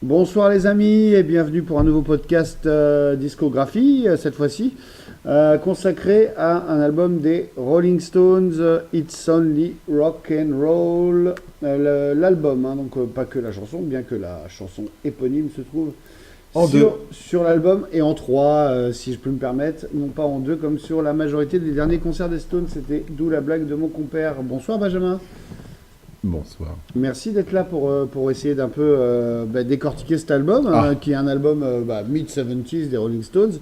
Bonsoir les amis et bienvenue pour un nouveau podcast discographie, cette fois-ci, consacré à un album des Rolling Stones, It's Only Rock and Roll, l'album, hein, donc pas que la chanson, bien que la chanson éponyme se trouve En deux. sur l'album et en trois, si je peux me permettre, non pas en deux comme sur la majorité des derniers concerts des Stones, c'était d'où la blague de mon compère. Bonsoir Benjamin. Bonsoir. Merci d'être là pour essayer d'un peu décortiquer cet album, Ah, qui est un album mid-70s des Rolling Stones.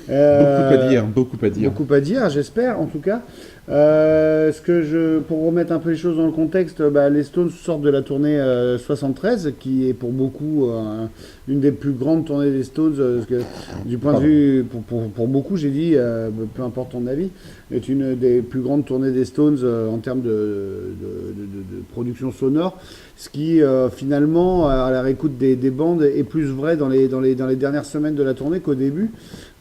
beaucoup à Euh, dire, beaucoup à dire. Beaucoup à dire, j'espère en tout cas. Pour remettre un peu les choses dans le contexte, les Stones sortent de la tournée 73, qui est pour beaucoup une des plus grandes tournées des Stones, parce que, du point de Pardon. vue, pour beaucoup, j'ai dit, peu importe ton avis, est une des plus grandes tournées des Stones en termes de production sonore, ce qui finalement, à la réécoute des bandes, est plus vrai dans les dernières semaines de la tournée qu'au début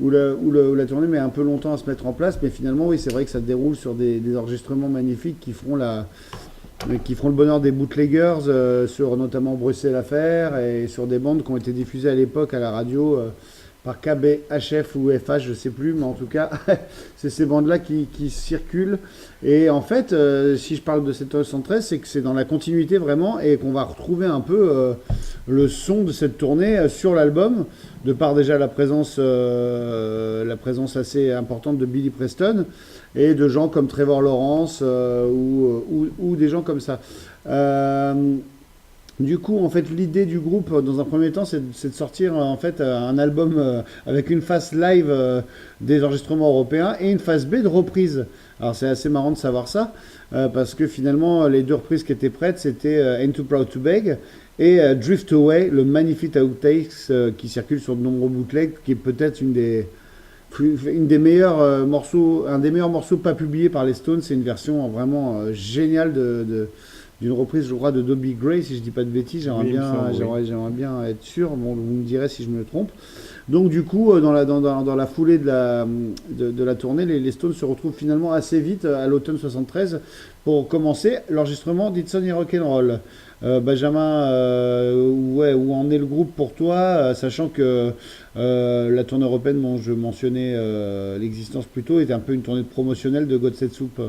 où la tournée met un peu longtemps à se mettre en place, mais finalement, oui, c'est vrai que ça déroule sur des enregistrements magnifiques qui feront le bonheur des bootleggers, sur notamment Bruxelles Affair et sur des bandes qui ont été diffusées à l'époque à la radio par KB, HF ou FH, je sais plus, mais en tout cas, c'est ces bandes-là qui circulent. Et en fait, si je parle de cette 73, c'est que c'est dans la continuité vraiment et qu'on va retrouver un peu le son de cette tournée sur l'album, de par déjà la présence assez importante de Billy Preston et de gens comme Trevor Lawrence ou des gens comme ça. Euh, du coup, en fait, l'idée du groupe, dans un premier temps, c'est de sortir en fait un album avec une face live des enregistrements européens et une face B de reprise. Alors c'est assez marrant de savoir ça, parce que finalement, les deux reprises qui étaient prêtes, c'était Ain't Too Proud to Beg et Drift Away, le magnifique outtakes qui circule sur de nombreux bootlegs, qui est peut-être une des meilleurs morceaux, un des meilleurs morceaux pas publiés par les Stones. C'est une version vraiment géniale d'une reprise, je crois, de Dobby Gray, si je dis pas de bêtises. Oui, il me semble, oui. J'aimerais bien être sûr. Bon, vous me direz si je me trompe. Donc du coup, dans la foulée de la tournée, les Stones se retrouvent finalement assez vite à l'automne 73 pour commencer l'enregistrement d'It's Rock'n'Roll. Benjamin, ouais, où en est le groupe pour toi, sachant que la tournée européenne dont je mentionnais l'existence plus tôt était un peu une tournée promotionnelle de God Save Soup.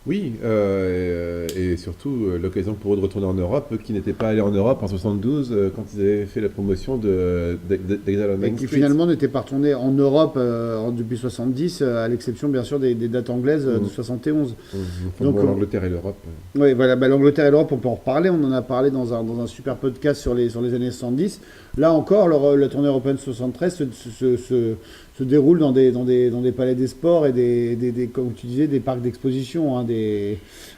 Oui, et surtout l'occasion pour eux de retourner en Europe, eux qui n'étaient pas allés en Europe en 72 quand ils avaient fait la promotion d'Exile on Et Main qui Street. finalement n'était pas retourné en Europe depuis 70, à l'exception bien sûr des dates anglaises de Mm. 71. Enfin Donc bon, l'Angleterre et l'Europe. oui, voilà, l'Angleterre et l'Europe, on peut en reparler. On en a parlé dans un super podcast sur les années 70. Là encore, la tournée européenne 73 se déroule dans des palais des sports et comme tu disais, des parcs d'exposition, hein,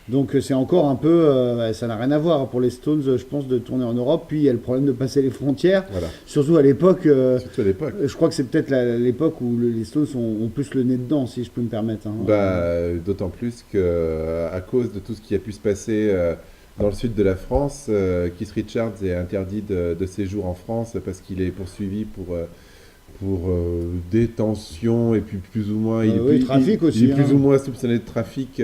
donc c'est encore un peu, ça n'a rien à voir pour les Stones, je pense, de tourner en Europe. Puis il y a le problème de passer les frontières, Voilà, surtout à l'époque. surtout à l'époque. Je crois que c'est peut-être l'époque où les Stones ont plus le nez dedans, si je peux me permettre, hein. D'autant plus que à cause de tout ce qui a pu se passer dans le sud de la France, Keith Richards est interdit de séjour en France parce qu'il est poursuivi pour détention et puis plus ou moins Oui, trafic il est aussi, plus hein. ou moins soupçonné de trafic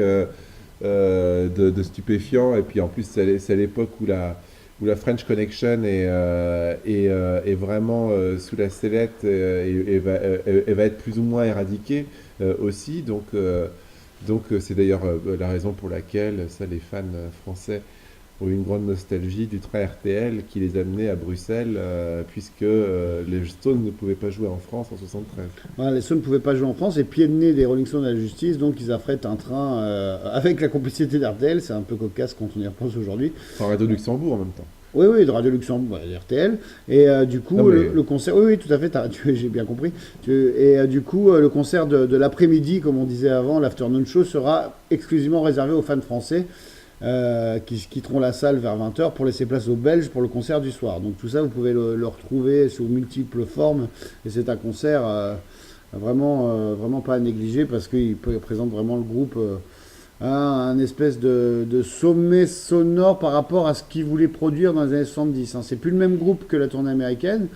de stupéfiants et puis en plus c'est à l'époque où la French Connection est vraiment sous la sellette et va être plus ou moins éradiquée aussi donc c'est d'ailleurs la raison pour laquelle ça les fans français ont eu une grande nostalgie du train RTL qui les amenait à Bruxelles, puisque les Stones ne pouvaient pas jouer en France en 73. Voilà, les Stones ne pouvaient pas jouer en France et pieds de nez des Rolling Stones à la justice, donc ils affrètent un train avec la complicité d'RTL. C'est un peu cocasse quand on y repense aujourd'hui. Enfin, Radio Luxembourg en même temps. Oui, oui, de Radio Luxembourg, RTL. Et du Non coup, mais le concert, oui, oui, tout à fait, j'ai bien compris. Et du coup, le concert de l'après-midi, comme on disait avant, l'afternoon show, sera exclusivement réservé aux fans français qui quitteront la salle vers 20h pour laisser place aux Belges pour le concert du soir. Donc tout ça, vous pouvez le retrouver sous multiples formes. Et c'est un concert vraiment pas à négliger parce qu'il présente vraiment le groupe à un espèce de sommet sonore par rapport à ce qu'il voulait produire dans les années 70, hein. C'est plus le même groupe que la tournée américaine.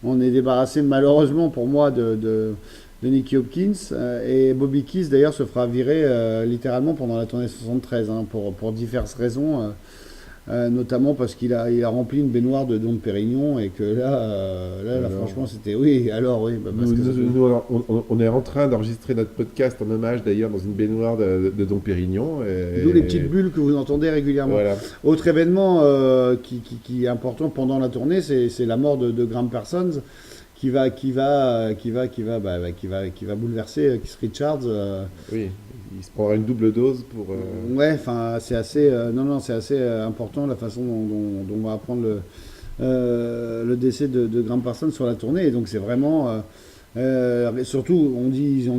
On est débarrassé malheureusement pour moi de Nicky Hopkins, et Bobby Keys d'ailleurs se fera virer littéralement pendant la tournée 73, hein, pour diverses raisons. notamment parce il a rempli une baignoire de Dom Pérignon et que là, franchement, c'était oui. Alors oui, bah, parce que Nous, on est en train d'enregistrer notre podcast en hommage d'ailleurs dans une baignoire de Dom Pérignon. d'où les petites bulles que vous entendez régulièrement. Voilà. Autre événement qui est important pendant la tournée, c'est la mort de Graham Parsons qui va bouleverser Keith Richards. Oui, il se prendra une double dose pour. Ouais, enfin, c'est assez, c'est assez important la façon dont on va apprendre le décès de Graham Parsons sur la tournée. Et donc c'est vraiment, surtout, on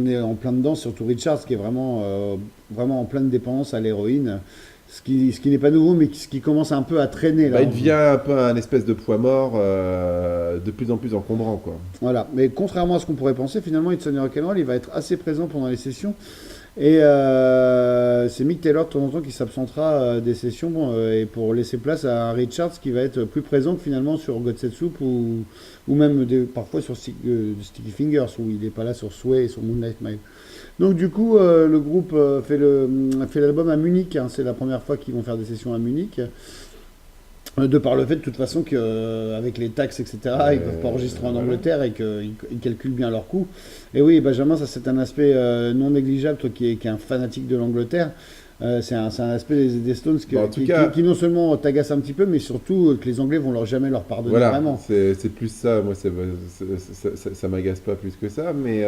est en plein dedans, surtout Richards qui est vraiment en pleine dépendance à l'héroïne. Ce qui n'est pas nouveau, mais ce qui commence un peu à traîner. Là, il devient un peu un espèce de poids mort de plus en plus encombrant, quoi. Voilà, mais contrairement à ce qu'on pourrait penser, finalement, It's Only Rock'n'Roll, il va être assez présent pendant les sessions. Et c'est Mick Taylor de temps en temps qui s'absentera des sessions et pour laisser place à un Richards qui va être plus présent que finalement sur God Save Soup ou même parfois sur Sticky Fingers où il n'est pas là sur Sway et sur Moonlight Mile. Donc du coup, le groupe fait l'album à Munich. Hein. C'est la première fois qu'ils vont faire des sessions à Munich. De par le fait de toute façon qu'avec les taxes, etc., ils ne peuvent pas enregistrer en Angleterre et qu'ils calculent bien leurs coûts. Et oui, Benjamin, ça c'est un aspect non négligeable, toi qui est un fanatique de l'Angleterre. C'est un aspect des Stones qui non seulement t'agace un petit peu, mais surtout que les Anglais vont jamais leur pardonner vraiment. C'est plus ça, moi ça m'agace pas plus que ça, mais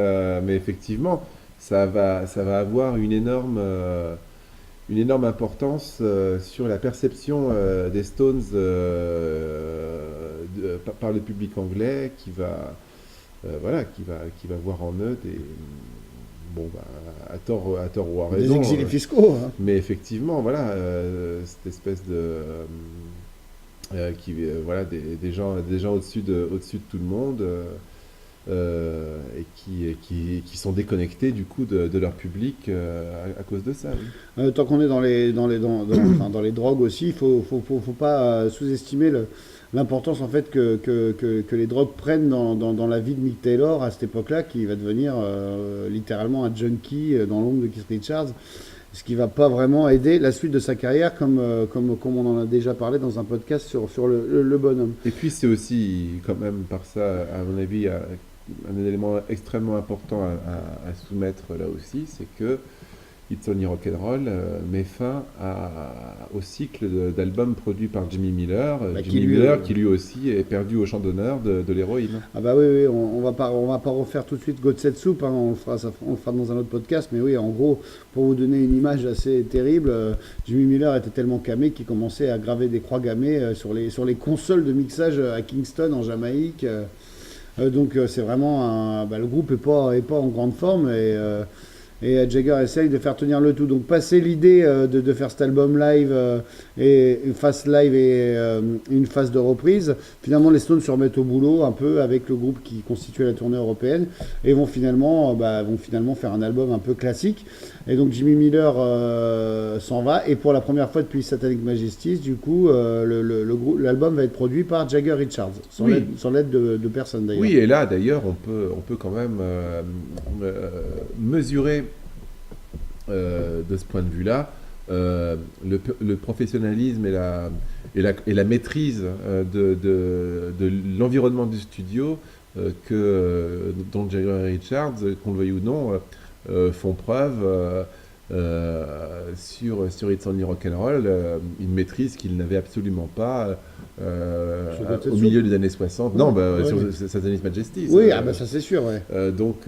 effectivement, ça va avoir une énorme importance sur la perception des Stones par le public anglais qui va voir en eux des à tort ou à raison des exilés fiscaux. Hein. Mais effectivement, voilà, cette espèce de des gens au-dessus de tout le monde. Et qui sont déconnectés du coup de leur public à cause de ça. Oui. Tant qu'on est dans les drogues aussi, il faut pas sous-estimer l'importance en fait que les drogues prennent dans la vie de Mick Taylor à cette époque-là, qui va devenir littéralement un junkie dans l'ombre de Keith Richards, ce qui va pas vraiment aider la suite de sa carrière comme on en a déjà parlé dans un podcast sur le bonhomme. Et puis c'est aussi quand même par ça, à mon avis, un élément extrêmement important à soumettre là aussi, c'est que It's Only Rock'n'Roll met fin au cycle d'albums produits par Jimmy Miller. Jimmy Miller qui lui aussi est perdu au champ d'honneur de l'héroïne. Ah bah oui, on va pas refaire tout de suite God Save Soup, hein, on le fera dans un autre podcast, mais oui, en gros, pour vous donner une image assez terrible, Jimmy Miller était tellement camé qu'il commençait à graver des croix gammées sur les consoles de mixage à Kingston en Jamaïque. Donc c'est vraiment le groupe est pas en grande forme et Jagger essaye de faire tenir le tout. Donc passer l'idée de faire cet album live et une phase live et une phase de reprise, finalement les Stones se remettent au boulot un peu avec le groupe qui constituait la tournée européenne et vont finalement faire un album un peu classique. Et donc Jimmy Miller s'en va et pour la première fois depuis Satanic Majesties, du coup l'album va être produit par Jagger Richards sans l'aide de personne d'ailleurs. Oui, et là d'ailleurs on peut quand même mesurer de ce point de vue-là le professionnalisme et la maîtrise de l'environnement du studio dont Jagger Richards, qu'on le veuille ou non, font preuve sur It's Only Rock'n'Roll, une maîtrise qu'ils n'avaient absolument pas au milieu des années 60. Non, sur Satanic Majesties. Oui, ça c'est sûr. Ouais. Donc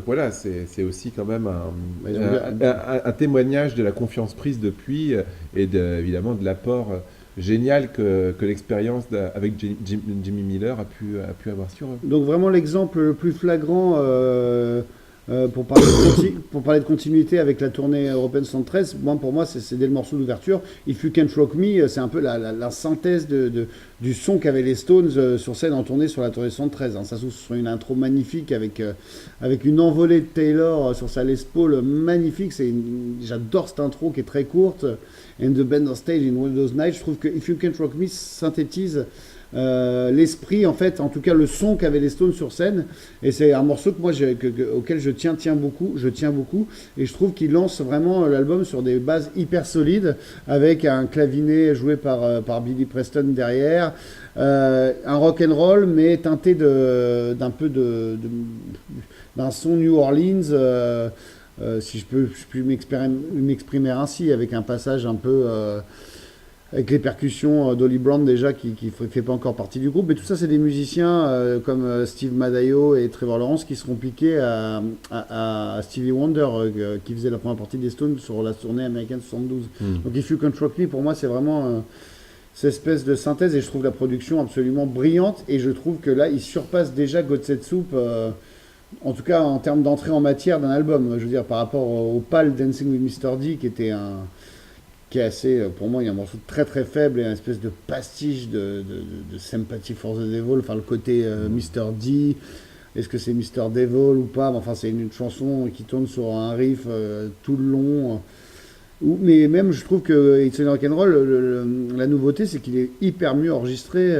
voilà, c'est aussi quand même un témoignage de la confiance prise depuis et évidemment de l'apport génial que l'expérience avec Jimmy Miller a pu avoir sur eux. Donc vraiment l'exemple le plus flagrant pour parler de continuité avec la tournée européenne 73, pour moi c'est dès le morceau d'ouverture. If You Can't Rock Me, c'est un peu la synthèse du son qu'avaient les Stones sur scène en tournée sur la tournée 73. Hein. Ça s'ouvre sur une intro magnifique avec une envolée de Taylor sur sa Les Paul magnifique. J'adore cette intro qui est très courte. And the band on stage in one of those nights. Je trouve que If You Can't Rock Me synthétise l'esprit, en fait, en tout cas le son qu'avaient les Stones sur scène. Et c'est un morceau que moi, auquel je tiens beaucoup, et je trouve qu'il lance vraiment l'album sur des bases hyper solides, avec un clavinet joué par Billy Preston derrière, un rock and roll mais teinté d'un son New Orleans. Si je peux m'exprimer ainsi, avec un passage un peu avec les percussions d'Olly Brown déjà qui ne fait pas encore partie du groupe. Mais tout ça, c'est des musiciens comme Steve Madaio et Trevor Lawrence qui seront piqués à Stevie Wonder qui faisait la première partie des Stones sur la tournée américaine 72. Donc If You Can't Rock Me, pour moi, c'est vraiment cette espèce de synthèse, et je trouve la production absolument brillante, et je trouve que là, il surpasse déjà God Set Soup, en tout cas en termes d'entrée en matière d'un album. Je veux dire, par rapport au pâle Dancing with Mr. D, qui est assez, pour moi, il y a un morceau très très faible et une espèce de pastiche de Sympathy for the Devil, enfin le côté Mr. D, est-ce que c'est Mr. Devil ou pas, enfin c'est une chanson qui tourne sur un riff tout le long, mais même je trouve que It's a Rock'n'Roll, la nouveauté c'est qu'il est hyper mieux enregistré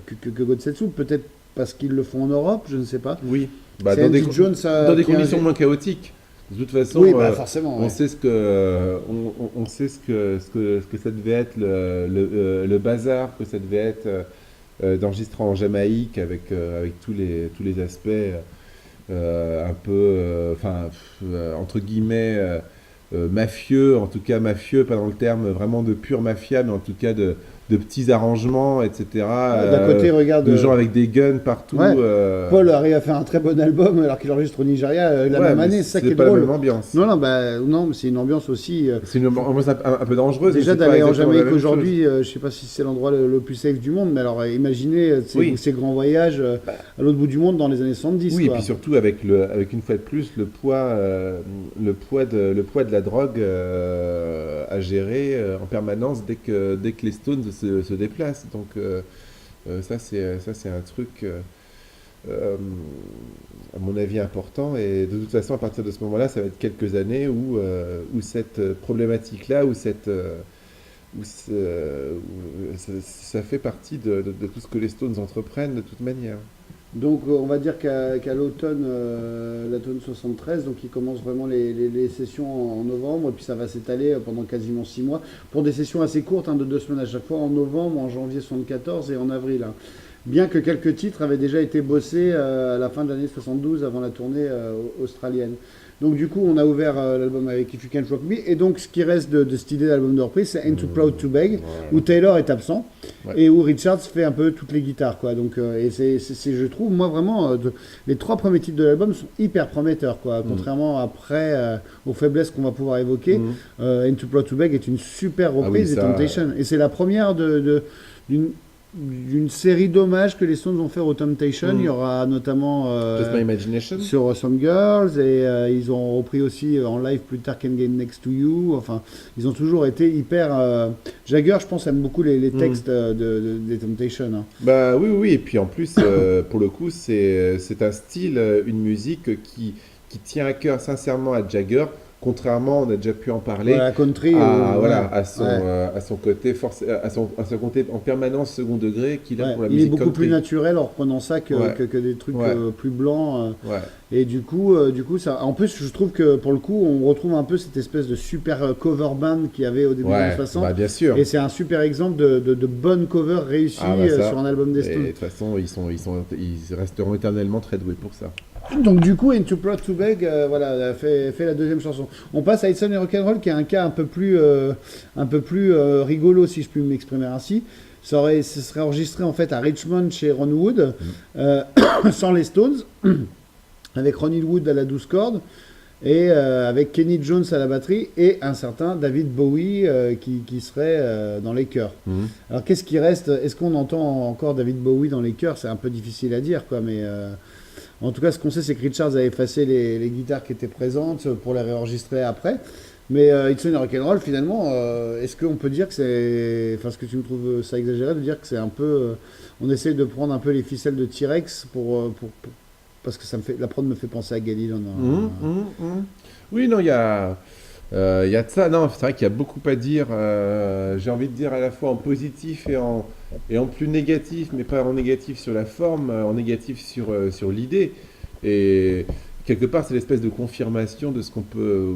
que God Set Soup, peut-être parce qu'ils le font en Europe, je ne sais pas. Oui, dans des conditions moins chaotiques. De toute façon, oui, forcément, on sait ce que ça devait être le bazar, que ça devait être d'enregistrer en Jamaïque avec tous les aspects un peu, entre guillemets, mafieux, en tout cas mafieux, pas dans le terme vraiment de pure mafia, mais en tout cas de petits arrangements, etc. D'un côté, regarde, de gens avec des guns partout. Ouais. Paul arrive à faire un très bon album alors qu'il enregistre au Nigeria la même année, c'est ça qui est pas drôle. La même ambiance. Non, mais c'est une ambiance aussi. C'est une ambiance un peu dangereuse. Déjà d'aller en Jamaïque aujourd'hui, je sais pas si c'est l'endroit le plus safe du monde, mais alors imaginez ces grands voyages à l'autre bout du monde dans les années 70. Oui, quoi. Et puis surtout avec une fois de plus le poids de la drogue à gérer en permanence dès que les Stones se déplacent. Donc ça c'est un truc à mon avis important, et de toute façon à partir de ce moment-là ça va être quelques années où cette problématique-là, ça fait partie de tout ce que les Stones entreprennent de toute manière. Donc on va dire qu'à l'automne 73, donc ils commencent vraiment les sessions en novembre, et puis ça va s'étaler pendant quasiment 6 mois, pour des sessions assez courtes, de 2 semaines à chaque fois, en novembre, en janvier 74 et en avril. Bien que quelques titres avaient déjà été bossés à la fin de l'année 72, avant la tournée australienne. Donc du coup, on a ouvert l'album avec If You Can't Rock Me, et donc ce qui reste de cette idée d'album de reprise, c'est Ain't Too Proud to Beg, où Taylor est absent, et où Richards fait un peu toutes les guitares, quoi. Donc, et c'est, je trouve, moi vraiment, les 3 premiers titres de l'album sont hyper prometteurs, quoi. Contrairement après aux faiblesses qu'on va pouvoir évoquer, Ain't Too Proud to Beg est une super reprise de Temptation, et c'est la première d'une série d'hommages que les Stones vont faire au Temptation. Il y aura notamment Just My Imagination sur Some Girls, et ils ont repris aussi en live plus tard Can't Get Next to You. Enfin, ils ont toujours été hyper Jagger, je pense, aime beaucoup les textes des Temptation. Bah oui, et puis en plus pour le coup c'est un style, une musique qui tient à cœur sincèrement à Jagger. Contrairement, on a déjà pu en parler, country, à son côté à son côté en permanence second degré qu'il a pour la musique country. Il est beaucoup plus naturel en reprenant ça que des trucs plus blancs. Et du coup, ça. En plus, je trouve que pour le coup, on retrouve un peu cette espèce de super cover band qu'il y avait au début des années 60. Bah, bien sûr. Et c'est un super exemple de bonne cover réussie sur un album des Stones. De toute façon, ils resteront éternellement très doués pour ça. Donc du coup, Ain't Too Proud to Beg, fait la deuxième chanson. On passe à It's a Rock'n'Roll, qui est un cas un peu plus rigolo, si je puis m'exprimer ainsi. Ce serait enregistré en fait à Richmond chez Ron Wood, sans les Stones, avec Ronnie Wood à la 12 cordes, et avec Kenny Jones à la batterie, et un certain David Bowie qui serait dans les chœurs. Alors qu'est-ce qui reste? Est-ce qu'on entend encore David Bowie dans les chœurs? C'est un peu difficile à dire, quoi, mais... En tout cas, ce qu'on sait, c'est que Richards a effacé les guitares qui étaient présentes pour les réenregistrer après. Mais It's a Rock'n'Roll, finalement, est-ce qu'on peut dire que c'est... Enfin, est-ce que tu me trouves ça exagéré de dire que c'est un peu... on essaye de prendre un peu les ficelles de T-Rex parce que la prod me fait penser à Galil. Oui, non, il y a... Il y a de ça, non, c'est vrai qu'il y a beaucoup à dire. J'ai envie de dire à la fois en positif et en plus négatif, mais pas en négatif sur la forme, en négatif sur l'idée. Et quelque part, c'est l'espèce de confirmation de ce qu'on peut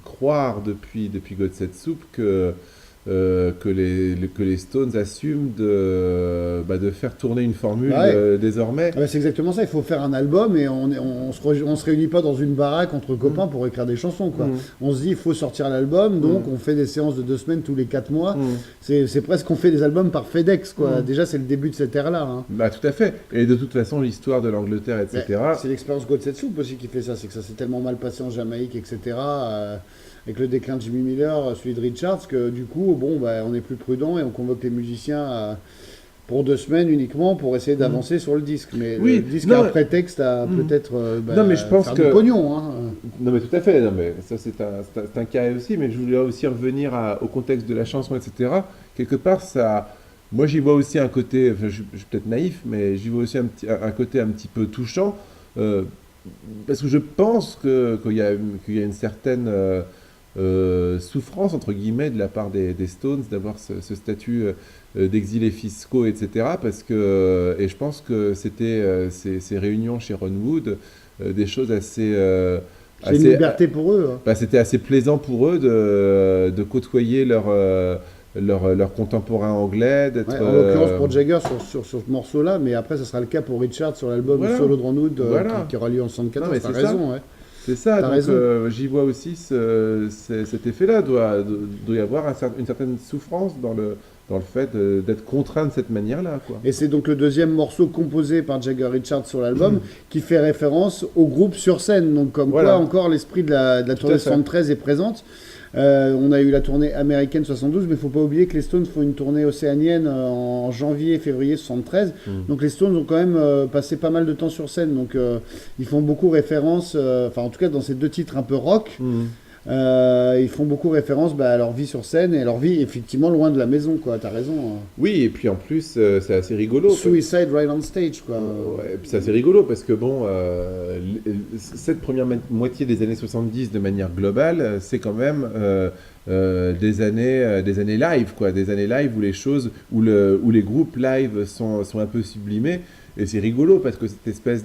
croire depuis God Set Soup que les Stones assument de faire tourner une formule Bah ouais. désormais. Ah bah, c'est exactement ça, il faut faire un album et on se réunit pas dans une baraque entre Mm. copains pour écrire des chansons, quoi. Mm. On se dit, il faut sortir l'album, donc Mm. on fait des séances de 2 semaines tous les 4 mois. Mm. C'est presque qu'on fait des albums par FedEx, quoi. Mm. Déjà, c'est le début de cette ère-là, hein. Bah, tout à fait. Et de toute façon, l'histoire de l'Angleterre, Mais etc. c'est l'expérience God Set Soup aussi qui fait ça, c'est que ça s'est tellement mal passé en Jamaïque, etc. Avec le déclin de Jimmy Miller, celui de Richards, que du coup, bon, bah, on est plus prudent et on convoque les musiciens pour 2 semaines uniquement pour essayer Mm. d'avancer sur le disque. Mais le Oui, disque a non, un prétexte à mm. peut-être Non, mais je pense faire que. du pognon, hein. Non, mais tout à fait. Non, mais ça, c'est un cas aussi. Mais je voulais aussi revenir au contexte de la chanson, etc. Quelque part, ça. Moi, j'y vois aussi un côté. Enfin, je suis peut-être naïf, mais j'y vois aussi un côté un petit peu touchant. euh, Parce que je pense qu'il y a une certaine souffrance, entre guillemets, de la part des Stones d'avoir ce statut d'exilés fiscaux, etc. Et je pense que c'était ces réunions chez Ron Wood, des choses C'est une assez, liberté pour eux, hein. bah, c'était assez plaisant pour eux de côtoyer leurs contemporains anglais, d'être. Ouais, en l'occurrence pour Jagger sur ce morceau-là, mais après, ça sera le cas pour Richard sur l'album Voilà. Solo de Ron Wood Voilà. qui aura lieu en Non, 74. mais T'as c'est ça. raison, ouais. C'est ça, T'as donc raison. j'y vois aussi cet effet-là. Doit y avoir une certaine souffrance dans le fait d'être contraint de cette manière-là, quoi. Et c'est donc le deuxième morceau composé par Jagger Richards sur l'album qui fait référence au groupe sur scène. Donc comme Voilà. quoi encore l'esprit de la Tout tournée à fait. 73 est présente. On a eu la tournée américaine 72, mais il ne faut pas oublier que les Stones font une tournée océanienne en janvier et février 73. Donc les Stones ont quand même passé pas mal de temps sur scène. Donc ils font beaucoup référence, enfin en tout cas dans ces 2 titres un peu rock, Mhm. ils font beaucoup référence à leur vie sur scène et à leur vie effectivement loin de la maison, quoi. T'as raison, hein. Oui, et puis en plus, c'est assez rigolo. Suicide right on stage, quoi. Ouais, et puis c'est assez rigolo parce que bon, cette première moitié des années 70 de manière globale, c'est quand même des années live, quoi, des années live où les choses, où les groupes live sont un peu sublimés. Et c'est rigolo parce que cette espèce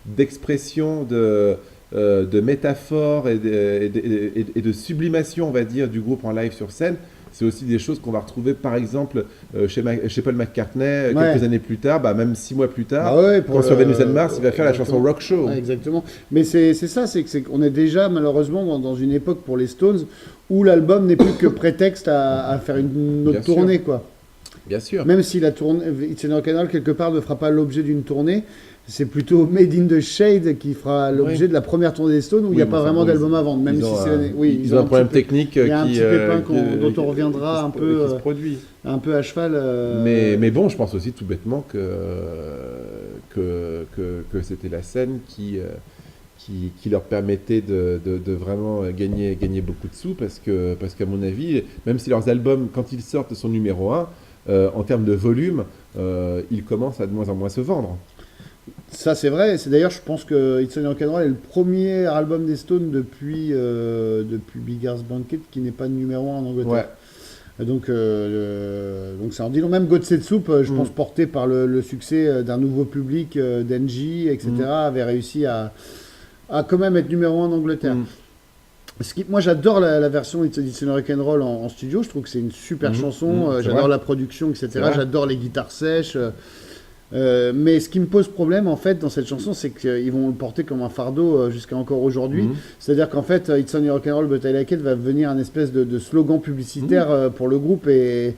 d'expression, de métaphore et de sublimation, on va dire, du groupe en live sur scène. C'est aussi des choses qu'on va retrouver, par exemple, chez Paul McCartney, Ouais. quelques années plus tard, même 6 mois plus tard, Ah ouais, quand sur Venus and Mars, il va faire la chanson exactement. Rock Show. Ouais, exactement. Mais c'est ça, c'est qu'on est déjà malheureusement dans une époque pour les Stones où l'album n'est plus que prétexte à faire une autre Bien sûr. tournée, quoi. Bien sûr. Même si la tournée It's in Our Canal quelque part ne fera pas l'objet d'une tournée, c'est plutôt Made in the Shade qui fera l'objet Oui. de la première tournée des Stones où il Oui, n'y a mais pas enfin, vraiment bon, d'album à vendre, même ils si ont c'est oui, ils ont un problème petit peu- technique il y a un qui, petit pépin dont on qui reviendra un se peu produit. un peu à cheval. Mais bon, je pense aussi tout bêtement que c'était la scène qui leur permettait de vraiment gagner beaucoup de sous parce qu'à mon avis, même si leurs albums, quand ils sortent, sont numéro 1, en termes de volume, ils commencent à de moins en moins se vendre. Ça, c'est vrai. C'est d'ailleurs, je pense que It's Only Rock'n'Roll est le premier album des Stones depuis Big Ass Banquet qui n'est pas numéro 1 en Angleterre. Ouais. Donc ça en dit long. Même God Set Soup, je pense porté par le succès d'un nouveau public, d'Engie, etc., avait réussi à quand même être numéro 1 en Angleterre. Moi, j'adore la version It's Only Rock'n'Roll en studio. Je trouve que c'est une super chanson. C'est J'adore vrai. la production, etc. C'est vrai. J'adore les guitares sèches. Mais ce qui me pose problème en fait dans cette chanson, c'est qu'ils vont le porter comme un fardeau jusqu'à encore aujourd'hui. C'est-à-dire qu'en fait, It's Only Rock'n'Roll But I Like It va devenir un espèce de slogan publicitaire pour le groupe et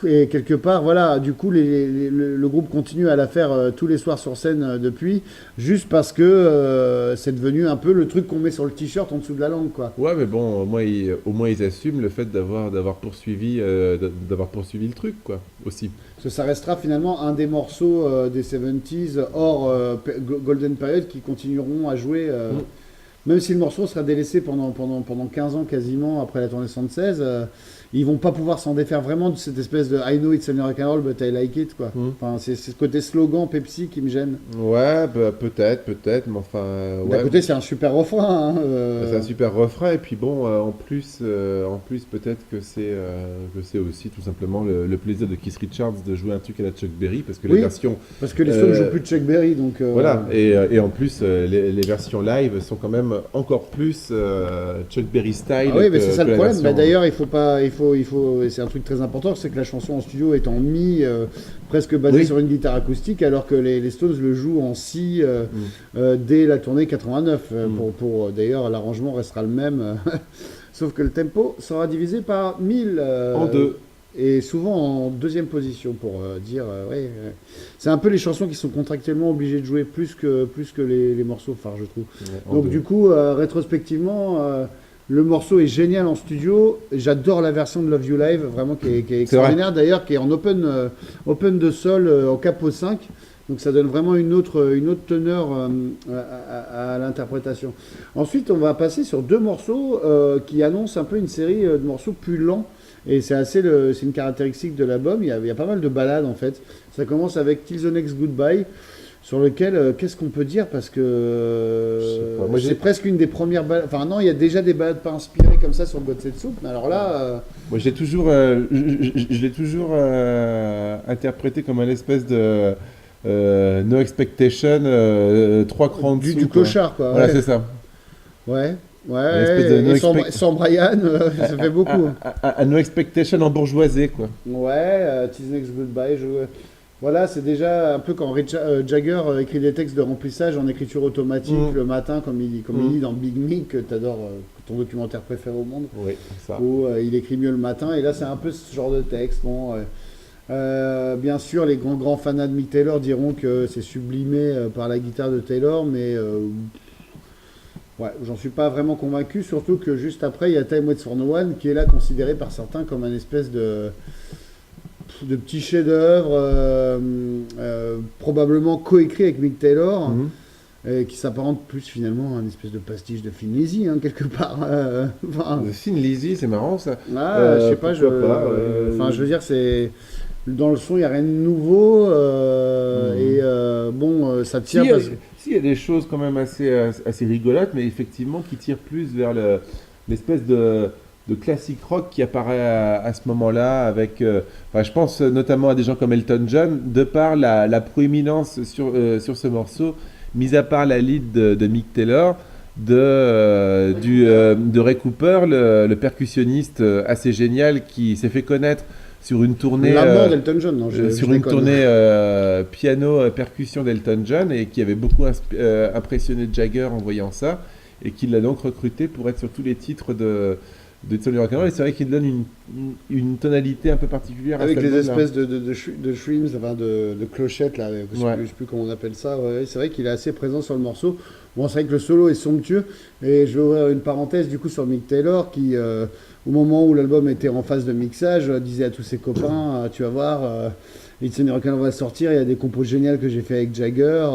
quelque part, voilà, du coup, le groupe continue à la faire tous les soirs sur scène depuis, juste parce que c'est devenu un peu le truc qu'on met sur le t-shirt en dessous de la langue, quoi. Ouais, mais bon, au moins ils assument le fait d'avoir poursuivi le truc, quoi, aussi. Parce que ça restera finalement un des morceaux des 70s hors Golden Period qui continueront à jouer, même si le morceau sera délaissé pendant 15 ans quasiment après la tournée 76. ils vont pas pouvoir s'en défaire vraiment de cette espèce de I know it's an rock'n'roll but I like it, quoi. Enfin, c'est ce côté slogan Pepsi qui me gêne. Ouais, bah, peut-être, mais enfin, D'un ouais. côté, c'est un super refrain, hein, C'est un super refrain et puis bon, en plus peut-être que c'est aussi tout simplement le plaisir de Keith Richards de jouer un truc à la Chuck Berry parce que les Oui, versions parce que les Stones jouent euh, plus de Chuck Berry, donc voilà et en plus les versions live sont quand même encore plus Chuck Berry style ah oui, mais c'est ça que le la problème. version. Bah, d'ailleurs, et c'est un truc très important, c'est que la chanson en studio est en mi, presque basée Oui. sur une guitare acoustique, alors que les Stones le jouent en si Mm. dès la tournée 89. Mm. D'ailleurs, l'arrangement restera le même, sauf que le tempo sera divisé par 1000. En deux. Et souvent en deuxième position pour dire ouais, c'est un peu les chansons qui sont contractuellement obligées de jouer plus que les morceaux phares, je trouve. Ouais, en Donc deux. du coup, rétrospectivement, le morceau est génial en studio. J'adore la version de Love You Live, vraiment qui est C'est vrai. extraordinaire. D'ailleurs, qui est en open de sol en capo 5. Donc ça donne vraiment une autre teneur à l'interprétation. Ensuite, on va passer sur deux morceaux qui annoncent un peu une série de morceaux plus lents. Et c'est une caractéristique de l'album. Il y a pas mal de ballades en fait. Ça commence avec Till the Next Goodbye, sur lequel, qu'est-ce qu'on peut dire? Parce que Je sais pas. Moi, c'est presque une des premières ballades. Enfin, non, il y a déjà des ballades pas inspirées comme ça sur God Save Soup. Mais alors là, Moi, je l'ai toujours interprété comme un espèce de No Expectation, trois crans en dessous, du quoi. clochard, quoi. Voilà, Ouais, c'est ça. ouais. Un espèce de Ouais, No et sans, Expect- sans Brian, ça fait beaucoup. un No Expectation en bourgeoisé, quoi. Ouais, Till the Next Goodbye. Voilà, c'est déjà un peu quand Jagger écrit des textes de remplissage en écriture automatique le matin, comme il dit dans Big Mick, que tu adores, ton documentaire préféré au monde, Oui, ça. où il écrit mieux le matin. Et là, c'est un peu ce genre de texte. Bon, bien sûr, les grands fans de Mick Taylor diront que c'est sublimé par la guitare de Taylor, mais ouais, j'en suis pas vraiment convaincu. Surtout que juste après, il y a Time Waits for No One qui est là considéré par certains comme un espèce de petit chef-d'œuvre, probablement coécrit avec Mick Taylor, Mhm. qui s'apparente plus finalement à un espèce de pastiche de Thin Lizzy, hein, quelque part. Enfin, The Thin Lizzy, c'est marrant ça. je sais pas, Pourquoi pas, enfin, je veux dire, c'est dans le son, il n'y a rien de nouveau, et bon, ça Si, tire parce que il y a des choses quand même assez rigolotes, mais effectivement qui tirent plus vers l'espèce de classique rock qui apparaît à ce moment-là, avec, enfin, je pense notamment à des gens comme Elton John, de par la proéminence sur ce morceau, mis à part la lead de Mick Taylor, de Ray Cooper, le percussionniste assez génial qui s'est fait connaître sur une tournée. l'amant d'Elton John, non, je Sur une déconne. tournée piano percussion d'Elton John et qui avait beaucoup impressionné Jagger en voyant ça et qui l'a donc recruté pour être sur tous les titres de It's Only Rock'n'Roll. Et c'est vrai qu'il donne une tonalité un peu particulière à Avec cet les album-là. espèces de shrooms, enfin de clochettes, là, Ouais. je sais plus comment on appelle ça. Ouais, c'est vrai qu'il est assez présent sur le morceau. Bon, c'est vrai que le solo est somptueux. Et je vais ouvrir une parenthèse du coup sur Mick Taylor qui, au moment où l'album était en phase de mixage, disait à tous ses copains, tu vas voir, It's Only Rock'n'Roll va sortir, il y a des compos géniales que j'ai fait avec Jagger.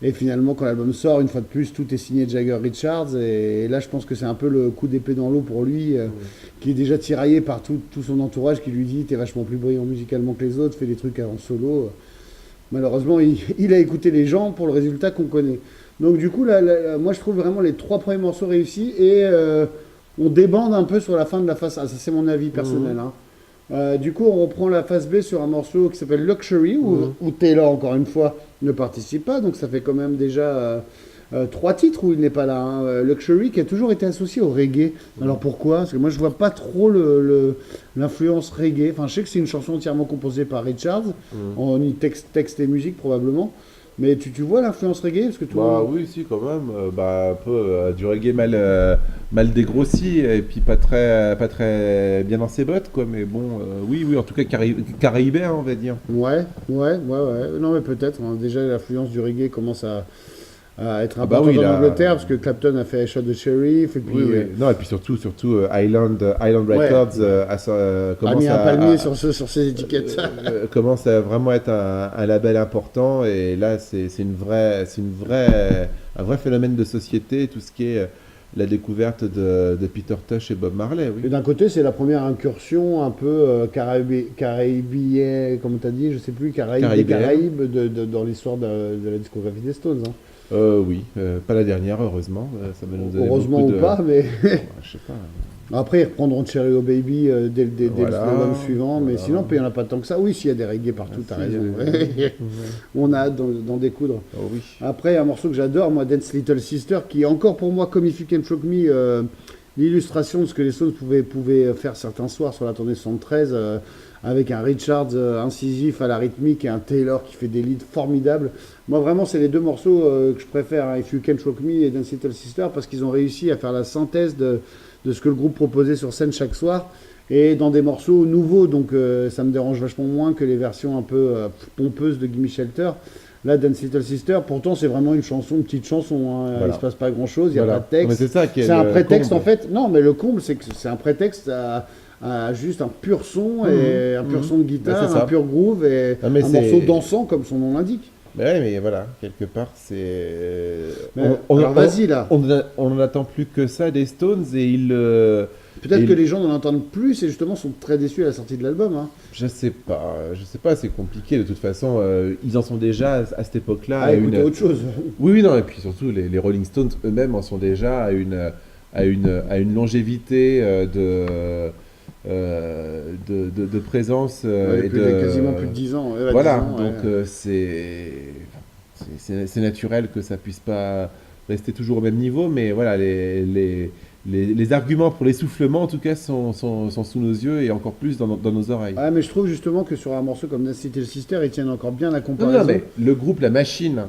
Et finalement, quand l'album sort, une fois de plus, tout est signé Jagger Richards. Et là, je pense que c'est un peu le coup d'épée dans l'eau pour lui, qui est déjà tiraillé par tout son entourage qui lui dit t'es vachement plus brillant musicalement que les autres, fais des trucs en solo. Malheureusement, il a écouté les gens pour le résultat qu'on connaît. Donc du coup, moi je trouve vraiment les trois premiers morceaux réussis et on débande un peu sur la fin de la phase A. Ça c'est mon avis personnel. Hein. Du coup, on reprend la phase B sur un morceau qui s'appelle Luxury, où Taylor, encore une fois, ne participe pas. Donc ça fait quand même déjà 3 titres où il n'est pas là. Hein. Luxury qui a toujours été associé au reggae. Alors pourquoi? Parce que moi je vois pas trop l'influence reggae. Enfin, je sais que c'est une chanson entièrement composée par Richards, en texte et musique probablement. Mais tu vois l'influence reggae? Parce que Bah oui, si, quand même. Bah, un peu du reggae mal dégrossi et puis pas très bien dans ses bottes, quoi. Mais bon, oui, en tout cas caribéen, on va dire. Ouais. Non, mais peut-être. Hein. Déjà, l'influence du reggae commence à être Ah bah importante oui, en là. Angleterre, parce que Clapton a fait Shot the Sheriff, et puis Oui, oui. Non, et puis surtout Island Ouais. Records a commence mis un palmier sur ses étiquettes. commence à vraiment être un label important et là c'est un vrai phénomène de société, tout ce qui est la découverte de Peter Tosh et Bob Marley, Et oui. d'un côté, c'est la première incursion un peu caraïbienne, comme tu as dit, je sais plus, des Caribéenne. Caraïbes dans l'histoire de la discographie des Stones, hein. Oui, pas la dernière, heureusement. Ça va nous donner Heureusement beaucoup ou de... pas, mais Je sais pas. après ils reprendront Cherry Oh Baby dès Voilà, l'album suivant, mais voilà. sinon il n'y en a pas tant que ça. Oui, s'il y a des reggae partout, t'as Si, raison. ouais. On a hâte d'en découdre. Oh oui. Après, un morceau que j'adore, moi, Dance Little Sister, qui est encore pour moi, comme If You Can Shock Me, l'illustration de ce que les Stones pouvaient faire certains soirs sur la tournée 73, avec un Richards incisif à la rythmique et un Taylor qui fait des leads formidables. Moi, vraiment, c'est les deux morceaux que je préfère, hein, If You Can Shock Me et Dance Little Sister, parce qu'ils ont réussi à faire la synthèse de ce que le groupe proposait sur scène chaque soir, et dans des morceaux nouveaux, donc ça me dérange vachement moins que les versions un peu pompeuses de Gimme Shelter. Là, Dance Little Sister, pourtant, c'est vraiment une petite chanson, hein. Voilà. Il se passe pas grand-chose, il n'y a Voilà. pas de Mais texte. c'est ça qui est C'est un le prétexte, comble. en fait. Non, mais le comble, c'est que c'est un prétexte à juste un pur son, et un pur son de Bah, guitare, c'est ça. un pur groove, et Ah, mais un c'est- morceau dansant, comme son nom l'indique. Mais voilà, quelque part, c'est... Mais alors, vas-y, là. On n'en attend plus que ça des Stones et ils... Peut-être et que les gens n'en entendent plus, et justement sont très déçus à la sortie de l'album, hein. Je sais pas, c'est compliqué de toute façon. Ils en sont déjà à cette époque-là. À écouter autre chose. Oui, oui, non, et puis surtout les Rolling Stones eux-mêmes en sont déjà à une longévité de présence Ouais, et de quasiment plus de 10 ans. Ouais, voilà, 10 ans, ouais. donc c'est naturel que ça puisse pas rester toujours au même niveau, mais voilà, les arguments pour l'essoufflement, en tout cas, sont sous nos yeux et encore plus dans nos oreilles. Ouais, mais je trouve justement que sur un morceau comme Dance Little Sister, ils tiennent encore bien la Non, comparaison. non, mais le groupe La Machine,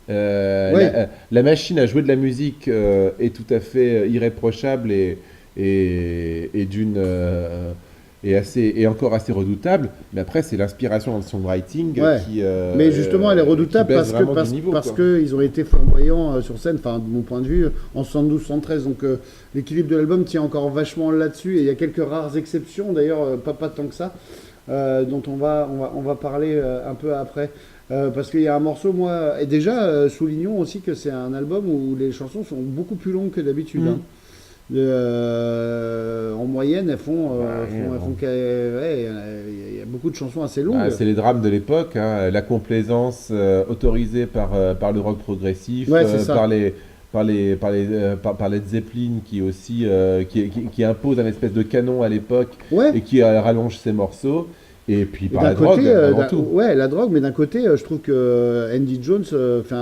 Ouais. la machine à jouer de la musique est tout à fait irréprochable et d'une et encore assez redoutable. Mais après, c'est l'inspiration dans le songwriting Ouais. qui. Mais justement, elle est redoutable qui baisse parce vraiment du niveau, parce quoi. que ils ont été flamboyants sur scène, enfin de mon point de vue, en 72-73. Donc l'équilibre de l'album tient encore vachement là-dessus. Et il y a quelques rares exceptions, d'ailleurs, pas tant que ça, dont on va parler un peu après. Parce qu'il y a un morceau, moi, et déjà, soulignons aussi que c'est un album où les chansons sont beaucoup plus longues que d'habitude, Mhm. hein. En moyenne, elles font, ouais, il y a beaucoup de chansons assez longues. Ah, c'est les drames de l'époque, hein, la complaisance autorisée par le rock progressif, Ouais, c'est ça. par Led Zeppelin qui aussi qui impose un espèce de canon à l'époque Ouais. et qui rallonge ses morceaux, et puis Et par d'un la côté, drogue avant tout. ouais, la drogue, mais d'un côté, je trouve que Andy Jones fait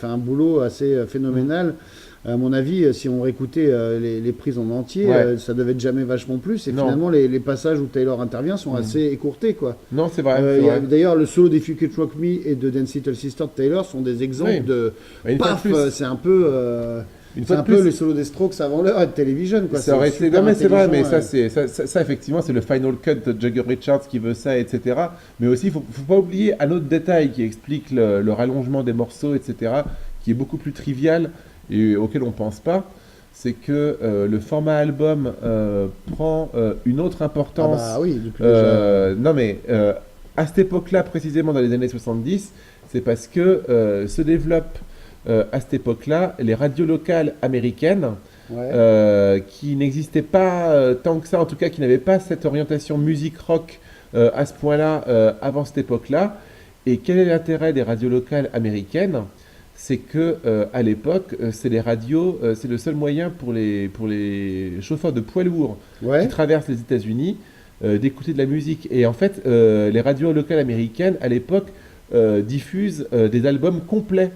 un boulot assez phénoménal. À mon avis, si on réécoutait les prises en entier, Ouais. ça devait être jamais vachement plus. Et Non. finalement, les passages où Taylor intervient sont assez écourtés, quoi. Non, c'est vrai. c'est Il y a- vrai. D'ailleurs, le solo des If You Can Rock Me et de Dance Little Sister de Taylor sont des exemples Oui. de Bah, une fois de paf. plus. C'est un peu, Une c'est fois de un peu plus. les solos des Strokes avant l'heure et de Television, quoi. Ça aurait C'est été... super Non, mais c'est vrai, mais intelligent, ça, effectivement, c'est le Final Cut de Jagger Richards qui veut ça, etc. Mais aussi, faut pas oublier un autre détail qui explique le rallongement des morceaux, etc., qui est beaucoup plus trivial et auquel on pense pas. C'est que le format album prend une autre Ah importance. bah oui, depuis déjà. Non, mais à cette époque-là, précisément dans les années 70, c'est parce que se développent à cette époque-là les radios locales américaines Ouais. qui n'existaient pas tant que ça, en tout cas qui n'avaient pas cette orientation musique rock à ce point-là avant cette époque-là. Et quel est l'intérêt des radios locales américaines? C'est que à l'époque, c'est les radios, c'est le seul moyen pour les chauffeurs de poids lourds Ouais. qui traversent les États-Unis d'écouter de la musique. Et en fait, les radios locales américaines à l'époque diffusent des albums complets.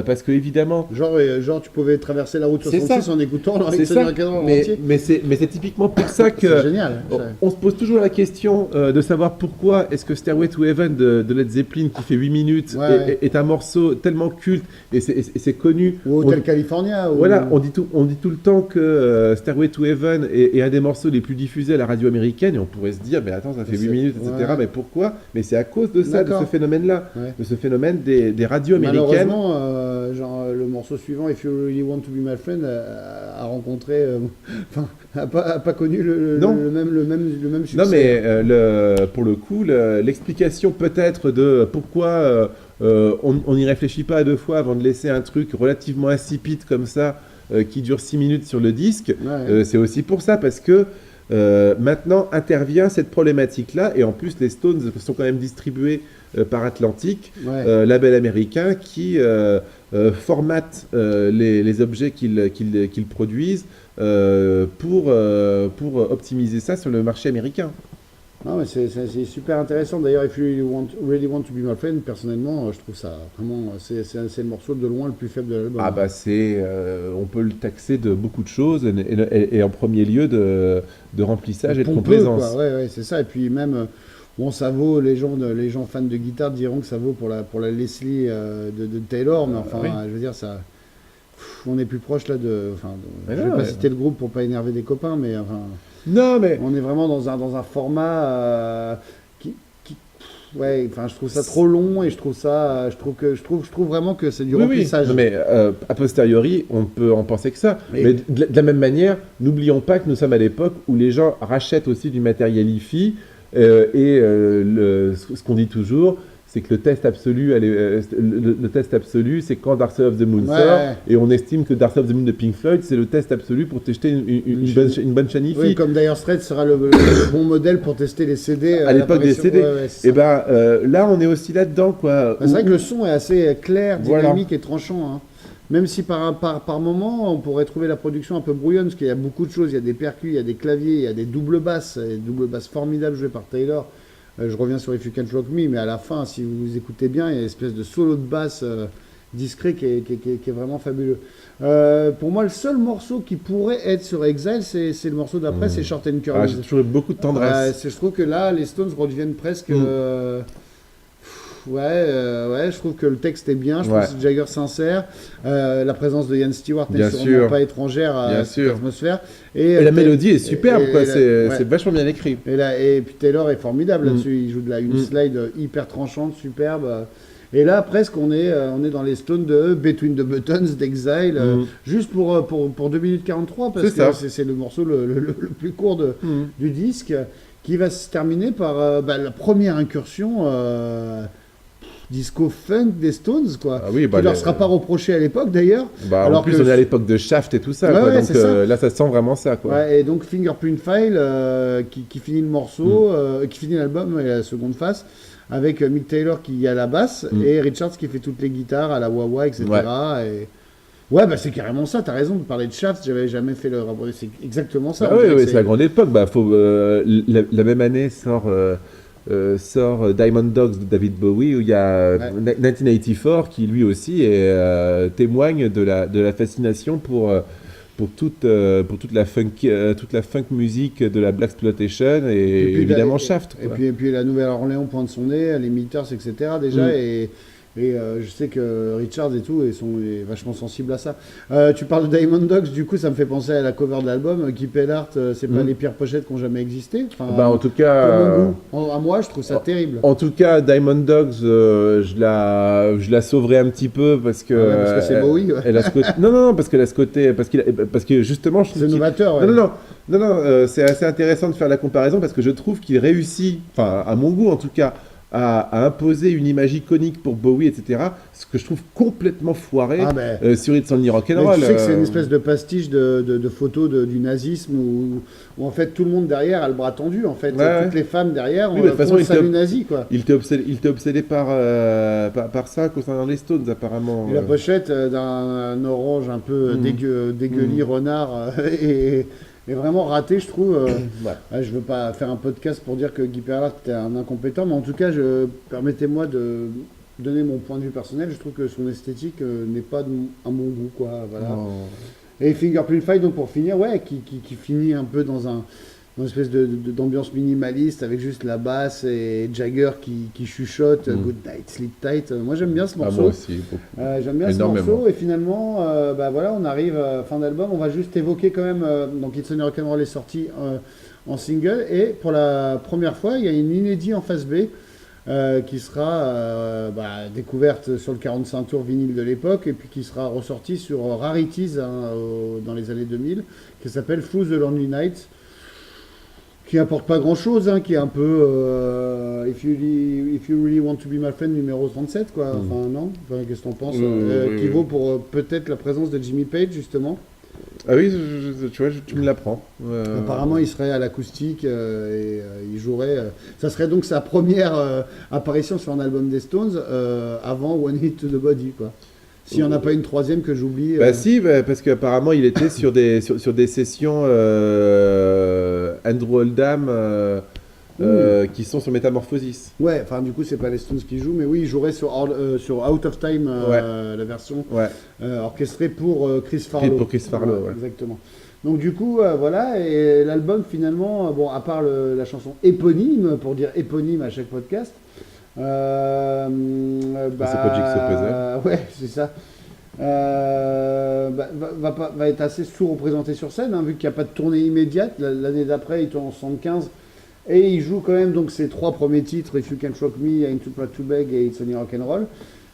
Parce que évidemment, Genre, tu pouvais traverser la route C'est 66 ça. en écoutant le c'est Rick ça. Cadre en Mais, entier. mais c'est typiquement pour ça C'est que génial. on se pose toujours la question de savoir pourquoi est-ce que Stairway to Heaven de Led Zeppelin, qui fait 8 minutes, Ouais. est un morceau tellement culte et c'est connu. Ou Hotel California. Ou... Voilà, on dit tout le temps que Stairway to Heaven est un des morceaux les plus diffusés à la radio américaine, et on pourrait se dire, mais attends, ça fait 8 minutes, etc. Ouais. Mais pourquoi? Mais c'est à cause de ça, de D'accord. ce phénomène-là, Ouais. de ce phénomène des radios américaines. Malheureusement, genre le morceau suivant, If You Really Want to Be My Friend, a rencontré, enfin, a pas connu Non. le même succès. Non, mais pour le coup, l'explication peut-être de pourquoi on n'y réfléchit pas à deux fois avant de laisser un truc relativement insipide comme ça qui dure 6 minutes sur le disque. Ouais. C'est aussi pour ça, parce que maintenant intervient cette problématique-là, et en plus les Stones sont quand même distribués par Atlantic, Ouais. label américain qui formate les objets qu'ils produisent pour optimiser ça sur le marché américain. Non, mais c'est super intéressant. D'ailleurs, If You Really Want to Be My Friend, personnellement, je trouve ça vraiment. C'est le morceau de loin le plus faible de l'album. Ah bah on peut le taxer de beaucoup de choses, et en premier lieu de remplissage et de Pompeux, complaisance. quoi. Ouais, ouais, c'est ça. Et puis même, bon, ça vaut, les gens fans de guitare diront que ça vaut pour la Leslie de Taylor, mais enfin, Oui. je veux dire, ça. On est plus proche là de. Enfin, Mais je non, vais pas ouais. citer le groupe pour pas énerver des copains, mais enfin. Non, mais On est vraiment dans un format ouais, enfin, je trouve ça trop long et je trouve vraiment que c'est du oui, oui. remplissage. Non, mais a posteriori, on peut en penser que ça. Mais- Mais de la même manière, n'oublions pas que nous sommes à l'époque où les gens rachètent aussi du matériel hi-fi, ce qu'on dit toujours, c'est que le test absolu, le test absolu, c'est quand Dark Side of the Moon Ouais, sort, ouais. et on estime que Dark Side of the Moon de Pink Floyd, c'est le test absolu pour tester une bonne chaîne hi-fi. Oui, comme Dire Straits sera le bon modèle pour tester les CD À l'époque des CD. Ouais, ouais, c'est Et ça. ben là, on est aussi là-dedans, quoi. C'est vrai que le son est assez clair, Voilà. dynamique et tranchant, hein. Même si par moment, on pourrait trouver la production un peu brouillonne, parce qu'il y a beaucoup de choses. Il y a des percus, il y a des claviers, il y a des doubles basses formidables jouées par Taylor. Je reviens sur If You Can't Rock Me, mais à la fin, si vous écoutez bien, il y a une espèce de solo de basse discret qui est vraiment fabuleux. Pour moi, le seul morceau qui pourrait être sur Exile, c'est le morceau d'après, c'est Short and Ah, Curly. j'ai toujours eu beaucoup de tendresse. Je trouve que là, les Stones redeviennent presque. Ouais, je trouve que le texte est bien, je trouve Ouais. que c'est Jagger sincère. La présence de Ian Stewart n'est Bien sûrement sûr. pas étrangère à Bien cette sûr. atmosphère. Et la mélodie est superbe, quoi. ouais. C'est vachement bien écrit. Et puis Taylor est formidable là-dessus. Il joue une slide hyper tranchante, superbe. Et là, presque, on est dans les Stones de Between the Buttons, d'Exile, juste pour 2 minutes 43, parce C'est ça. que c'est le morceau le plus court du disque, qui va se terminer par la première incursion disco-funk des Stones, quoi. Ah oui, bah, qui leur sera pas reproché à l'époque, d'ailleurs. Bah, en Alors plus, que- on est à l'époque de Shaft et tout ça, Ouais, quoi. ouais, Donc c'est ça. là, ça sent vraiment ça, quoi. Ouais, et donc Fingerprint File qui finit le morceau, qui finit l'album et la seconde face, avec Mick Taylor qui est à la basse et Richards qui fait toutes les guitares à la wah-wah, etc. Et... Ouais, bah c'est carrément ça, t'as raison de parler de Shaft, j'avais jamais fait le rapport, c'est exactement ça. Ah on oui, dirait oui, que c'est la grande époque. Bah, la même année sort Diamond Dogs de David Bowie, où il y a 1984 qui lui aussi témoigne de la fascination pour toute la funk musique de la Blaxploitation et puis, évidemment Shaft, Et quoi. puis la Nouvelle-Orléans pointe son nez, les Meters, etc. déjà, et je sais que Richards et tout est vachement sensible à ça. Tu parles de Diamond Dogs, du coup ça me fait penser à la cover de l'album. Keep It Art, c'est pas les pires pochettes qui ont jamais existé. Enfin, Bah, en tout pour mon cas, goût. À moi, je trouve ça terrible. en tout cas, Diamond Dogs, je la sauverai un petit peu parce que. Ah ouais, parce que c'est Bowie, ouais. Elle a ce côté... non, parce qu'elle a ce côté, parce que justement, je trouve C'est qu'il- novateur. Ouais. Non, c'est assez intéressant de faire la comparaison parce que je trouve qu'il réussit, enfin, à mon goût en tout cas, à imposer une image iconique pour Bowie, etc. Ce que je trouve complètement foiré Ah ben. sur It's Only Mais Rock'n'Roll. tu sais que c'est une espèce de pastiche de photos du nazisme où en fait tout le monde derrière a le bras tendu en fait. Ouais. Toutes les femmes derrière Oui, mais de toute façon, font le il salut était- nazi quoi. Il était obsédé par ça concernant les Stones, apparemment. Et la pochette d'un orange un peu dégueulis renard est vraiment raté, je trouve. Je veux pas faire un podcast pour dire que Guy Perlard était un incompétent, mais en tout cas, permettez-moi de donner mon point de vue personnel. Je trouve que son esthétique n'est pas à mon goût, quoi. Voilà. Oh. Et Fingerprint Fight, donc pour finir, qui finit un peu dans une espèce d'ambiance minimaliste avec juste la basse et Jagger qui chuchote Good night, sleep tight. Moi j'aime bien ce Ah, morceau. moi aussi, beaucoup. J'aime bien Énormément. ce morceau et finalement voilà, on arrive à fin d'album. On va juste évoquer quand même donc It's Only Rock'n'Roll est sorti en single et pour la première fois il y a une inédit en face B qui sera découverte sur le 45 tours vinyle de l'époque et puis qui sera ressortie sur Rarities dans les années 2000 qui s'appelle Through the Lonely Night, qui apporte pas grand chose, qui est un peu if you really want to be my friend numéro 37 quoi. Enfin non, enfin, qu'est-ce que t'en penses, qui vaut pour peut-être la présence de Jimmy Page justement. Ah oui, tu vois, tu me l'apprends. Apparemment, il serait à l'acoustique il jouerait. Ça serait donc sa première apparition sur un album des Stones avant One Hit to the Body, quoi. S'il n'y en a pas une troisième que j'oublie. Bah si, parce qu'apparemment il était sur des sessions Andrew Oldham qui sont sur Metamorphosis. Ouais, enfin du coup c'est pas les Stones qui jouent, mais oui, il jouerait sur Out of Time, la version Ouais. orchestrée pour Chris Farlowe. Pour Chris Farlowe, ouais. Exactement. Donc du coup, voilà, et l'album finalement, bon, à part la chanson éponyme, pour dire éponyme à chaque podcast, C'est pas Jigsaw Puzzle. ouais, c'est ça. Va être assez sous-représenté sur scène, hein, vu qu'il n'y a pas de tournée immédiate. L'année d'après, il tourne en 75. Et il joue quand même donc ses trois premiers titres, If You Can't Rock Me, Ain't Too Proud to Beg et It's Only Rock'n'Roll.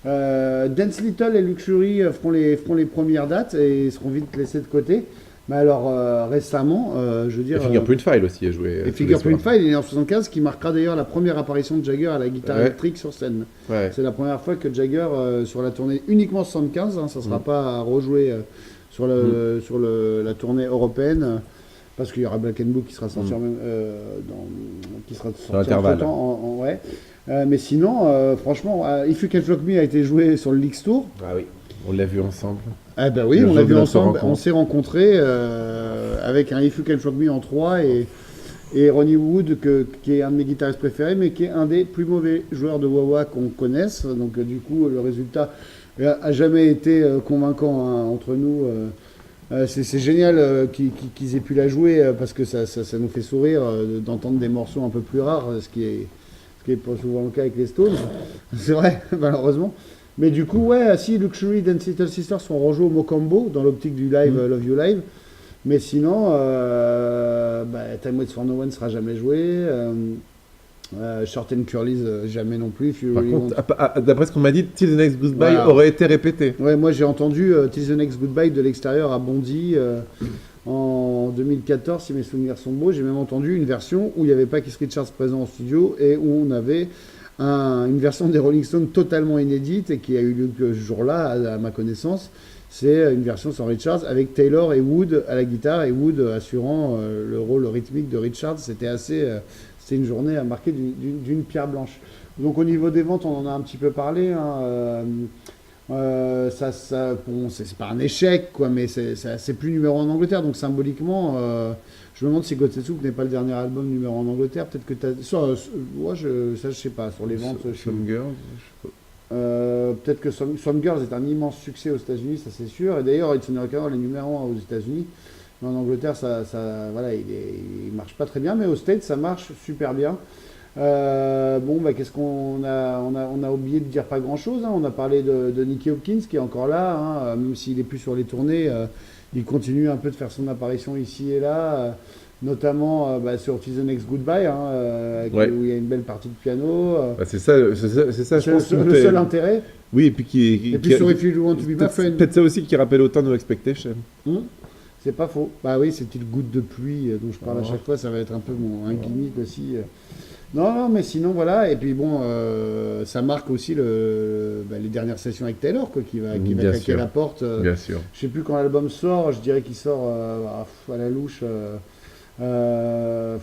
Dance Little et Luxury feront les premières dates et seront vite laissés de côté. Mais alors récemment, je veux dire... Et Fingerprint File aussi a joué. Et Fingerprint File, il est né en 75, qui marquera d'ailleurs la première apparition de Jagger à la guitare électrique sur scène. Ouais. C'est la première fois que Jagger, sur la tournée uniquement 75, hein, ça ne sera pas rejoué sur la tournée européenne. Parce qu'il y aura Black and Blue qui sera sorti qui sera sorti l'intervalle. Ouais. Mais sinon, franchement, If You Can't Rock Me a été joué sur le Leaks Tour. Ah oui, on l'a vu ensemble. Ah bah oui, on l'a vu ensemble. On s'est rencontrés avec un If You Can't Rock Me en 3 et Ronnie Wood, qui est un de mes guitaristes préférés, mais qui est un des plus mauvais joueurs de wah-wah qu'on connaisse. Donc du coup, le résultat a jamais été convaincant, hein, entre nous. C'est génial qu'ils aient pu la jouer parce que ça nous fait sourire d'entendre des morceaux un peu plus rares, ce qui est pas souvent le cas avec les Stones. C'est vrai, malheureusement. Mais du coup, ouais, si Luxury, Dance Little Sisters sont rejoués au Mocambo dans l'optique du live Love You Live. Mais sinon, Time Waits for No One sera jamais joué. Short and Curly's jamais non plus. Par contre, d'après ce qu'on m'a dit, Till the Next Goodbye aurait été répété. Ouais, moi j'ai entendu Till the Next Goodbye de l'extérieur à Bondy en 2014, si mes souvenirs sont beaux. J'ai même entendu une version où il n'y avait pas Keith Richards présent en studio et où on avait une version des Rolling Stones totalement inédite et qui a eu lieu ce jour-là, à ma connaissance. C'est une version sans Richards avec Taylor et Wood à la guitare et Wood assurant le rôle rythmique de Richards. C'était une journée à marquer d'une pierre blanche. Donc au niveau des ventes, on en a un petit peu parlé. Hein, bon, c'est pas un échec, quoi, mais c'est plus numéro 1 en Angleterre. Donc symboliquement, je me demande si God Save Soup n'est pas le dernier album numéro 1 en Angleterre. Peut-être que je sais pas, sur les ventes. Some Girls, je sais pas. Peut-être que Some Girls est un immense succès aux États-Unis, ça c'est sûr. Et d'ailleurs, It's Only Rock'n'Roll est numéro 1 aux États-Unis. Mais en Angleterre, voilà, il marche pas très bien, mais aux States, ça marche super bien. Qu'est-ce qu'on a on a oublié de dire pas grand-chose. Hein. On a parlé de Nicky Hopkins, qui est encore là, hein. Même s'il est plus sur les tournées, il continue un peu de faire son apparition ici et là, notamment sur Till the Next Goodbye, hein, où il y a une belle partie de piano. C'est ça, je pense. Le seul intérêt. Oui, et puis et puis sur If You Want to Be My Friend. Peut-être ça aussi qui rappelle autant No Expectation. C'est pas faux. Bah oui, cette petite goutte de pluie dont je parle à chaque fois, ça va être un peu un gimmick aussi. Non, mais sinon voilà. Et puis bon, ça marque aussi les dernières sessions avec Taylor, quoi, qui va claquer la porte. Bien sûr. Je sais plus quand l'album sort. Je dirais qu'il sort à la louche. Je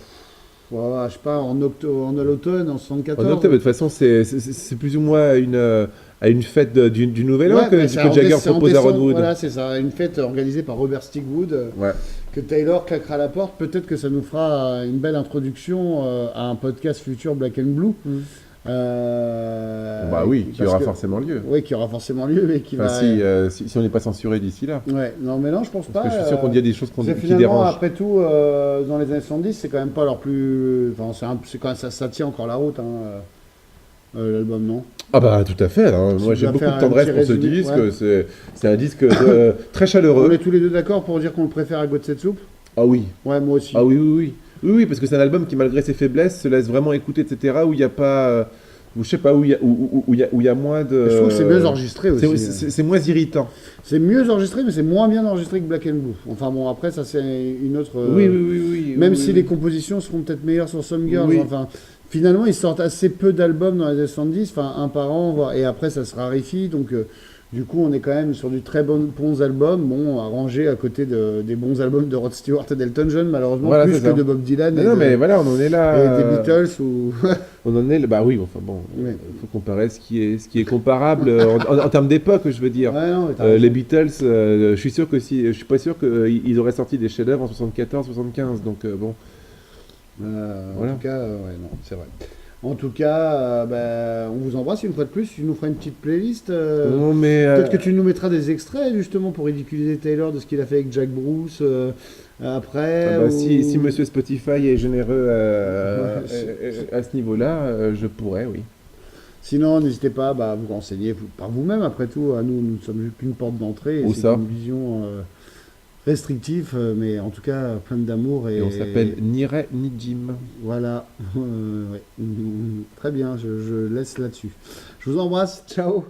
sais pas, en l'automne, en 74. En octobre, de toute façon, c'est plus ou moins à une fête du Nouvel An que Jagger propose à Ron Wood. Voilà, c'est ça, une fête organisée par Robert Stigwood, que Taylor claquera à la porte. Peut-être que ça nous fera une belle introduction à un podcast futur Black and Blue. Qui aura forcément lieu. Oui, qui aura forcément lieu. Et qui si on n'est pas censuré d'ici là. Ouais, non, mais non, je pense pas. Parce que je suis sûr qu'on dit des choses qui dérangent. Après tout, dans les années 70, c'est quand même pas leur plus. Enfin, ça tient encore la route, hein, l'album, non? Ah bah tout à fait. Hein. Moi j'ai beaucoup de tendresse pour ce disque. Ouais. C'est un disque très chaleureux. On est tous les deux d'accord pour dire qu'on le préfère à God Save Soup? Ah oui. Ouais, moi aussi. Ah oui, parce que c'est un album qui, malgré ses faiblesses, se laisse vraiment écouter, etc. Où il n'y a pas, je sais pas, où il y a moins de. Je trouve que c'est mieux enregistré aussi. C'est moins irritant. C'est mieux enregistré, mais c'est moins bien enregistré que Black and Blue. Enfin bon, après ça c'est une autre. Oui. Même si les compositions seront peut-être meilleures sur Some Girls. Oui. Enfin, finalement ils sortent assez peu d'albums dans les années 70, enfin un par an, et après ça se raréfie, donc. Du coup, on est quand même sur du très bons albums, bon, arrangés à côté des bons albums de Rod Stewart et d'Elton John, malheureusement, Voilà, plus c'est que ça. de Bob Dylan Non, non, mais voilà, on en est là. et des Beatles ou. On en est, bah oui, enfin bon, Ouais. faut comparer ce qui est comparable en termes d'époque, je veux dire. Ouais, non, mais t'as raison. Les Beatles, je suis sûr que si, je suis pas sûr qu'ils auraient sorti des chefs-d'œuvre en 74, 75, donc bon, En voilà. tout cas, ouais, non, c'est vrai. En tout cas, on vous embrasse une fois de plus. Tu nous feras une petite playlist. Non, mais Peut-être que tu nous mettras des extraits justement pour ridiculiser Taylor de ce qu'il a fait avec Jack Bruce après. ah bah, ou- si Monsieur Spotify est généreux Ouais, à ce niveau-là, je pourrais, oui. Sinon, n'hésitez pas à vous renseigner par vous-même. Après tout, à nous ne sommes qu'une porte d'entrée. Et Où c'est ça? une vision restrictive, mais en tout cas pleine d'amour. Et on s'appelle ni Ray ni Jim. Voilà. Ouais. Très bien, je laisse là-dessus. Je vous embrasse. Ciao.